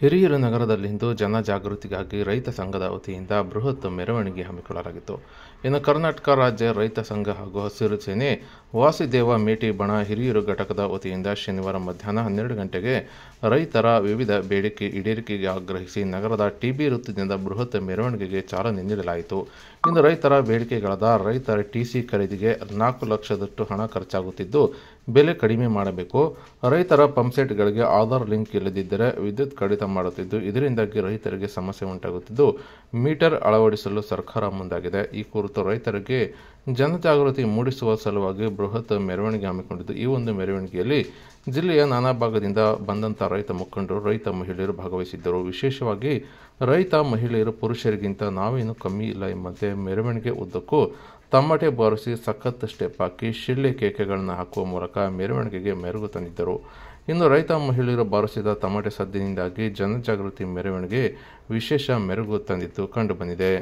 ಹಿರಿಯೂರು ನಗರದಲ್ಲಿಂದು ಜನಜಾಗೃತಿಗಾಗಿ ರೈತ ಸಂಘದ ವತಿಯಿಂದ ಬೃಹತ್ ಮೆರವಣಿಗೆ ಹಮ್ಮಿಕೊಳ್ಳಲಾಗಿತ್ತು. ಇನ್ನು ಕರ್ನಾಟಕ ರಾಜ್ಯ ರೈತ ಸಂಘ ಹಾಗೂ ಹಸಿರು ಸೇನೆ ವಾಸುದೇವ ಮೇಟಿ ಬಣ ಹಿರಿಯೂರು ಘಟಕದ ವತಿಯಿಂದ ಶನಿವಾರ ಮಧ್ಯಾಹ್ನ 12 ಗಂಟೆಗೆ ರೈತರ ವಿವಿಧ ಬೇಡಿಕೆ ಈಡೇರಿಕೆಗೆ ಆಗ್ರಹಿಸಿ ನಗರದ ಟಿಬಿ ವೃತ್ತದಿಂದ ಬೃಹತ್ ಮೆರವಣಿಗೆಗೆ ಚಾಲನೆ ನೀಡಲಾಯಿತು. ಇನ್ನು ರೈತರ ಬೇಡಿಕೆಗಳಾದ ರೈತರ ಟಿಸಿ ಖರೀದಿಗೆ 4 ಲಕ್ಷದಷ್ಟು ಹಣ ಖರ್ಚಾಗುತ್ತಿದ್ದು ಬೆಲೆ ಕಡಿಮೆ ಮಾಡಬೇಕು, ರೈತರ ಪಂಪ್ಸೆಟ್ಗಳಿಗೆ ಆಧಾರ್ ಲಿಂಕ್ ಇಲ್ಲದಿದ್ದರೆ ವಿದ್ಯುತ್ ಕಡಿತ ಮಾಡುತ್ತಿದ್ದು ಇದರಿಂದಾಗಿ ರೈತರಿಗೆ ಸಮಸ್ಯೆ ಉಂಟಾಗುತ್ತಿದ್ದು ಮೀಟರ್ ಅಳವಡಿಸಲು ಸರ್ಕಾರ ಮುಂದಾಗಿದೆ. ಈ ಕುರಿತು ರೈತರಿಗೆ ಜನಜಾಗೃತಿ ಮೂಡಿಸುವ ಸಲುವಾಗಿ ಬೃಹತ್ ಮೆರವಣಿಗೆ ಹಮ್ಮಿಕೊಂಡಿದ್ದು ಈ ಒಂದು ಮೆರವಣಿಗೆಯಲ್ಲಿ ಜಿಲ್ಲೆಯ ನಾನಾ ಭಾಗದಿಂದ ಬಂದಂಥ ರೈತ ಮುಖಂಡರು, ರೈತ ಮಹಿಳೆಯರು ಭಾಗವಹಿಸಿದ್ದರು. ವಿಶೇಷವಾಗಿ ರೈತ ಮಹಿಳೆಯರು ಪುರುಷರಿಗಿಂತ ನಾವೇನು ಕಮ್ಮಿ ಇಲ್ಲ ಎಂಬಂತೆ ಮೆರವಣಿಗೆ ಉದ್ದಕ್ಕೂ ತಮ್ಮಟೆ ಬಾರಿಸಿ ಸಖತ್ ಸ್ಟೆಪ್ ಹಾಕಿ ಶಿಳ್ಳೆ ಕೇಕೆಗಳನ್ನು ಹಾಕುವ ಮೂಲಕ ಮೆರವಣಿಗೆಗೆ ಮೆರುಗು ತಂದಿದ್ದರು. ಇನ್ನು ರೈತ ಮಹಿಳೆಯರು ಬಾರಿಸಿದ ತಮಟೆ ಸದ್ದಿನಿಂದಾಗಿ ಜನಜಾಗೃತಿ ಮೆರವಣಿಗೆ ವಿಶೇಷ ಮೆರುಗು ತಂದಿದ್ದು ಕಂಡುಬಂದಿದೆ.